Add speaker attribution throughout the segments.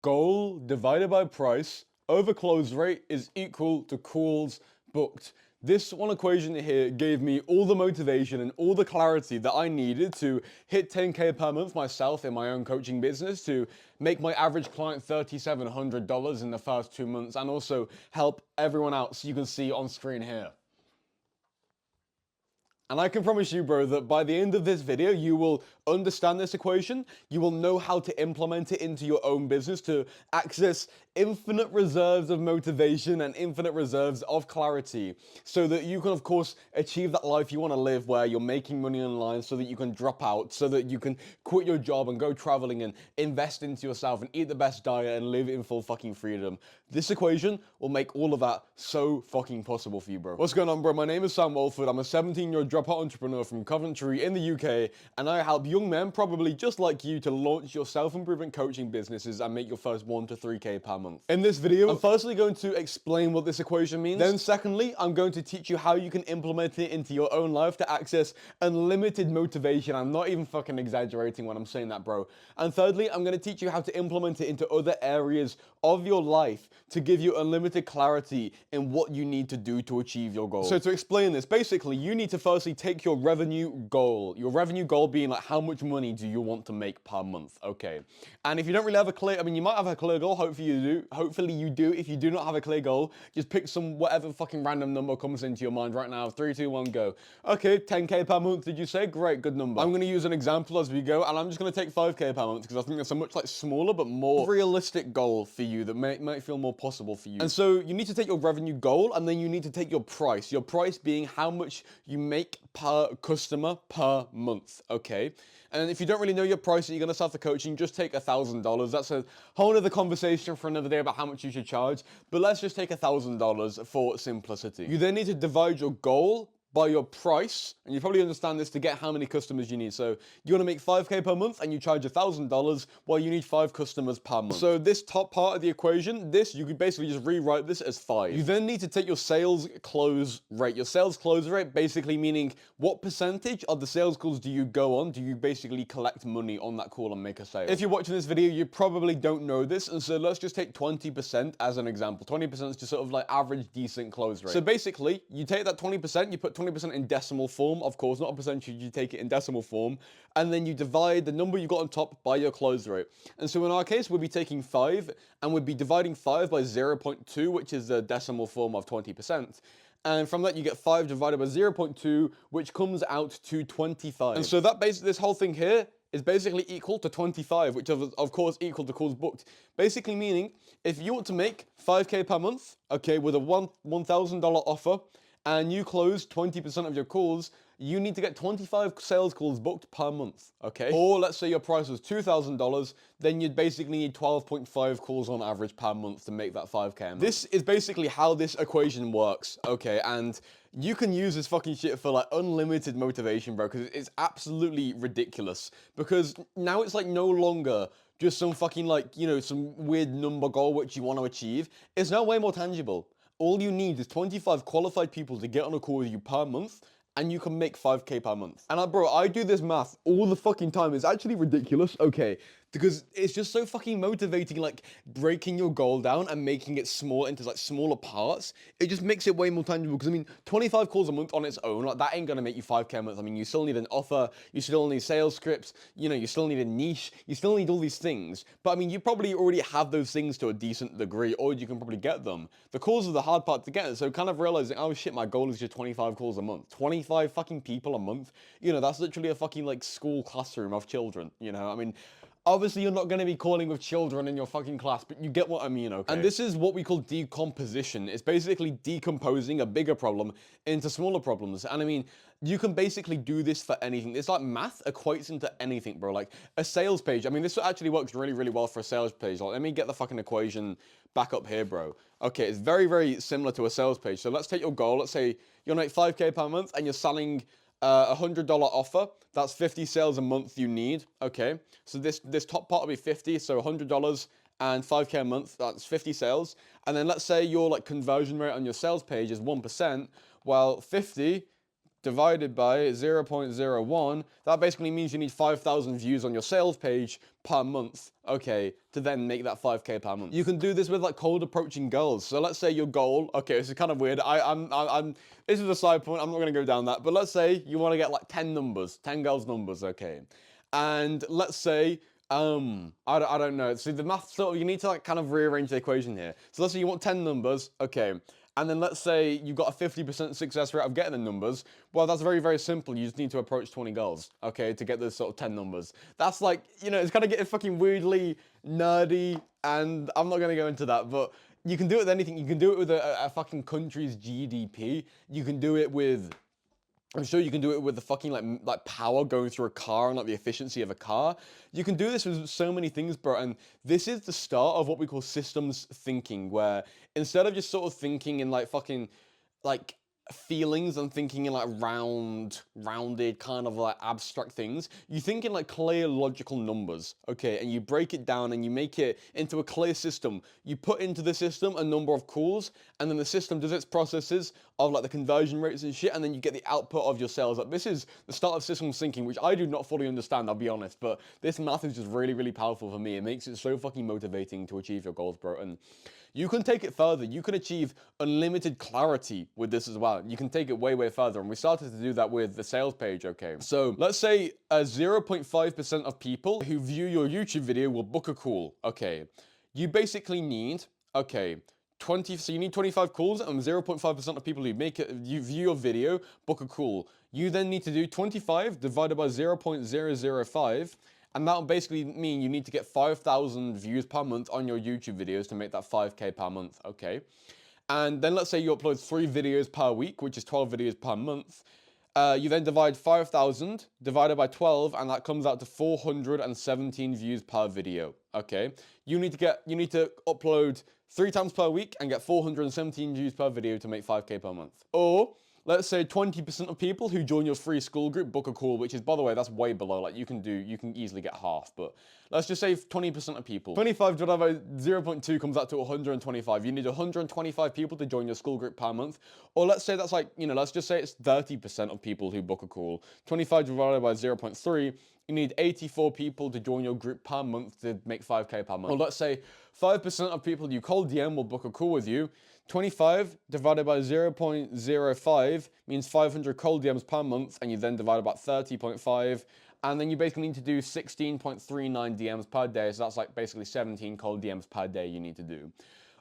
Speaker 1: goal divided by price over close rate is equal to calls booked. This one equation here gave me all the motivation and all the clarity that I needed to hit 10K per month myself in my own coaching business, to make my average client $3,700 in the first 2 months, and also help everyone out, so you can see on screen here. And I can promise you, bro, that by the end of this video, you will understand this equation, you will know how to implement it into your own business to access infinite reserves of motivation and infinite reserves of clarity, so that you can, of course, achieve that life you want to live where you're making money online, so that you can drop out, so that you can quit your job and go traveling and invest into yourself and eat the best diet and live in full fucking freedom. This equation will make all of that so fucking possible for you, bro. What's going on, bro? My name is Sam Walford. I'm a 17-year-old dropout entrepreneur from Coventry in the UK, and I help young men, probably just like you, to launch your self-improvement coaching businesses and make your first 1 to 3K per month. In this video, I'm firstly going to explain what this equation means. Then secondly, I'm going to teach you how you can implement it into your own life to access unlimited motivation. I'm not even fucking exaggerating when I'm saying that, bro. And thirdly, I'm going to teach you how to implement it into other areas of your life to give you unlimited clarity in what you need to do to achieve your goal. So to explain this, basically, you need to firstly take your revenue goal being like, how much money do you want to make per month, okay? And if you don't really have a clear, I mean, you might have a clear goal, hopefully you do. If you do not have a clear goal, just pick some whatever fucking random number comes into your mind right now. 3, 2, 1, go. Okay, 10K per month, did you say? Great, good number. I'm going to use an example as we go, and I'm just going to take 5K per month because I think that's a much like smaller but more realistic goal for you that might feel more possible for you. And so you need to take your revenue goal, and then you need to take your price. Your price being how much you make per customer per month, okay? And if you don't really know your price that you're going to start the coaching, just take $1,000. That's a whole other conversation for another day about how much you should charge. But let's just take $1,000 for simplicity. You then need to divide your goal by your price, and you probably understand this, to get how many customers you need. So you want to make 5K per month and you charge $1,000, well, you need 5 customers per month. So this top part of the equation, you could basically just rewrite this as 5. You then need to take your sales close rate. Your sales close rate basically meaning what percentage of the sales calls do you go on, do you basically collect money on that call and make a sale. If you're watching this video, you probably don't know this, and so let's just take 20% as an example. 20% is just sort of like average decent close rate. So basically, you take that 20%, you put 20% in decimal form, of course, not a percentage, you take it in decimal form, and then you divide the number you got on top by your close rate. And so in our case, we'll be taking 5, and we'd be dividing 5 by 0.2, which is the decimal form of 20%. And from that, you get 5 divided by 0.2, which comes out to 25. And so that this whole thing here is basically equal to 25, which is of course equal to calls booked. Basically meaning, if you want to make 5K per month, okay, with a $1,000 offer, and you close 20% of your calls, you need to get 25 sales calls booked per month, okay? Or let's say your price was $2,000, then you'd basically need 12.5 calls on average per month to make that 5K. This is basically how this equation works, okay? And you can use this fucking shit for like unlimited motivation, bro, because it's absolutely ridiculous. Because now it's like no longer just some fucking like, you know, some weird number goal which you want to achieve. It's now way more tangible. All you need is 25 qualified people to get on a call with you per month, and you can make 5K per month. And bro, I do this math all the fucking time. It's actually ridiculous, okay? Because it's just so fucking motivating, like breaking your goal down and making it small into like smaller parts. It just makes it way more tangible. Because I mean, 25 calls a month on its own, like that ain't gonna make you 5K a month. I mean, you still need an offer, you still need sales scripts, you know, you still need a niche, you still need all these things. But I mean, you probably already have those things to a decent degree, or you can probably get them. The calls are the hard part to get. So kind of realizing, oh shit, my goal is just 25 calls a month. 25 fucking people a month. You know, that's literally a fucking like school classroom of children, you know? I mean, obviously, you're not going to be calling with children in your fucking class, but you get what I mean, okay? And this is what we call decomposition. It's basically decomposing a bigger problem into smaller problems. And I mean, you can basically do this for anything. It's like math equates into anything, bro. Like a sales page. I mean, this actually works really, really well for a sales page. Like, let me get the fucking equation back up here, bro. Okay, it's very, very similar to a sales page. So let's take your goal. Let's say you're gonna make 5K per month and you're selling a $100 offer. That's 50 sales a month you need, okay? So this top part will be 50, so $100 and 5K a month, that's 50 sales. And then let's say your like conversion rate on your sales page is 1%, well, 50 divided by 0.01, that basically means you need 5,000 views on your sales page per month, okay, to then make that 5K per month. You can do this with like cold approaching girls. So let's say your goal, okay, this is kind of weird. This is a side point. I'm not gonna go down that, but let's say you want to get like 10 numbers, 10 girls' numbers, okay, and let's say I don't know. See, the math sort of, you need to like kind of rearrange the equation here. So let's say you want 10 numbers, okay. And then let's say you got a 50% success rate of getting the numbers. Well, that's very, very simple. You just need to approach 20 girls, okay, to get those sort of 10 numbers. That's like, you know, it's kind of getting fucking weirdly nerdy, and I'm not going to go into that, but you can do it with anything. You can do it with a fucking country's GDP. You can do it with, I'm sure you can do it with the fucking like power going through a car and like the efficiency of a car. You can do this with so many things, bro. And this is the start of what we call systems thinking, where instead of just sort of thinking in like fucking like feelings and thinking in like rounded kind of like abstract things, you think in like clear logical numbers, okay, and you break it down and you make it into a clear system. You put into the system a number of calls, and then the system does its processes of like the conversion rates and shit, and then you get the output of your sales. Like, this is the start of systems thinking, which I do not fully understand, I'll be honest, but this math is just really, really powerful for me. It makes it so fucking motivating to achieve your goals, bro. And you can take it further. You can achieve unlimited clarity with this as well. You can take it way, way further. And we started to do that with the sales page, okay? So let's say 0.5% of people who view your YouTube video will book a call, okay? You basically need, okay, 20, so you need 25 calls, and 0.5% of people who you view your video book a call. You then need to do 25 divided by 0.005, and that will basically mean you need to get 5,000 views per month on your YouTube videos to make that 5K per month, okay? And then let's say you upload 3 videos per week, which is 12 videos per month. You then divide 5,000 divided by 12, and that comes out to 417 views per video, okay? You need to upload 3 times per week and get 417 views per video to make 5K per month. Or let's say 20% of people who join your free school group book a call, which is, by the way, that's way below. Like, you can easily get half, but let's just say 20% of people. 25 divided by 0.2 comes out to 125. You need 125 people to join your school group per month. Or let's say that's like, you know, let's just say it's 30% of people who book a call. 25 divided by 0.3, you need 84 people to join your group per month to make 5K per month. Or let's say 5% of people you cold DM will book a call with you. 25 divided by 0.05 means 500 cold DMs per month, and you then divide about 30.5, and then you basically need to do 16.39 DMs per day, so that's like basically 17 cold DMs per day you need to do.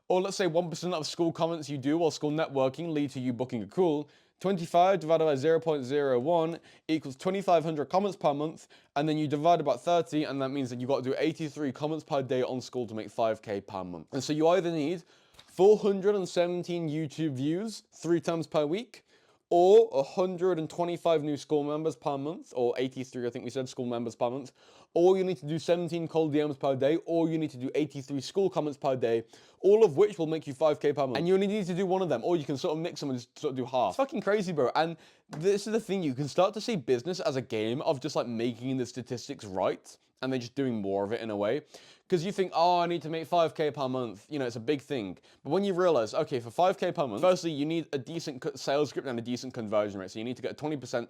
Speaker 1: Or let's say 1% of school comments you do while school networking lead to you booking a call. 25 divided by 0.01 equals 2,500 comments per month, and then you divide about 30, and that means that you've got to do 83 comments per day on school to make 5K per month. And so you either need 417 YouTube views 3 times per week, or 125 new school members per month, or 83, I think we said, school members per month, or you need to do 17 cold DMs per day, or you need to do 83 school comments per day, all of which will make you 5K per month. And you only need to do one of them, or you can sort of mix them and just sort of do half. It's fucking crazy, bro. And this is the thing, you can start to see business as a game of just like making the statistics right, and then just doing more of it in a way. Because you think, oh, I need to make 5K per month. You know, it's a big thing. But when you realize, okay, for 5K per month, firstly, you need a decent sales script and a decent conversion rate. So you need to get a 20%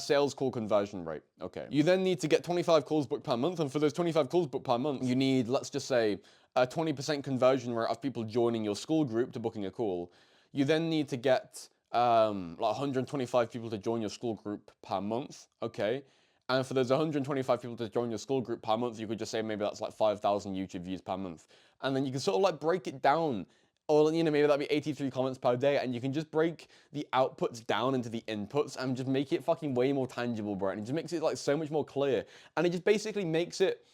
Speaker 1: sales call conversion rate. Okay. You then need to get 25 calls booked per month. And for those 25 calls booked per month, you need, let's just say, a 20% conversion rate of people joining your school group to booking a call. You then need to get like 125 people to join your school group per month. Okay. And for those 125 people to join your school group per month, you could just say maybe that's like 5,000 YouTube views per month. And then you can sort of like break it down. Or, you know, maybe that'd be 83 comments per day. And you can just break the outputs down into the inputs and just make it fucking way more tangible, bro. And it just makes it like so much more clear. And it just basically makes it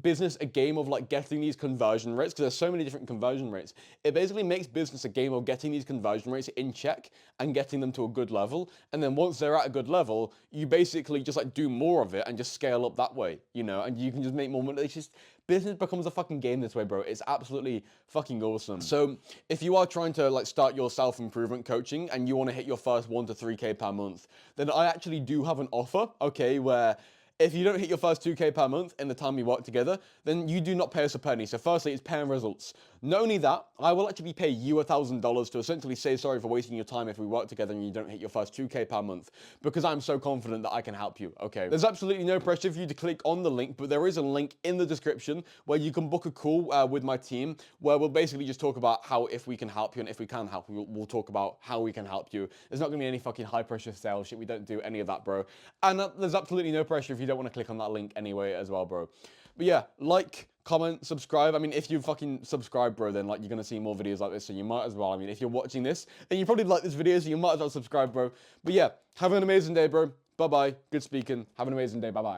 Speaker 1: business a game of like getting these conversion rates, because there's so many different conversion rates. It basically makes business a game of getting these conversion rates in check and getting them to a good level. And then once they're at a good level, you basically just like do more of it and just scale up that way, you know, and you can just make more money. It's just, business becomes a fucking game this way, bro. It's absolutely fucking awesome. So if you are trying to like start your self-improvement coaching and you want to hit your first 1 to 3K per month, then I actually do have an offer, okay, where if you don't hit your first 2K per month in the time we work together, then you do not pay us a penny. So firstly, it's paying results. Not only that, I will actually pay you $1,000 to essentially say sorry for wasting your time if we work together and you don't hit your first 2K per month, because I'm so confident that I can help you, okay? There's absolutely no pressure for you to click on the link, but there is a link in the description where you can book a call with my team, where we'll basically just talk about how, if we can help you, and if we can help you, we'll talk about how we can help you. There's not gonna be any fucking high pressure sales shit. We don't do any of that, bro. And there's absolutely no pressure if you don't want to click on that link anyway as well, bro. But yeah, like, comment, subscribe. I mean, if you fucking subscribe, bro, then like you're gonna see more videos like this, so you might as well. I mean, if you're watching this, then you probably like this video, so you might as well subscribe, bro. But yeah, have an amazing day, bro. Bye-bye. Good speaking. Have an amazing day. Bye-bye.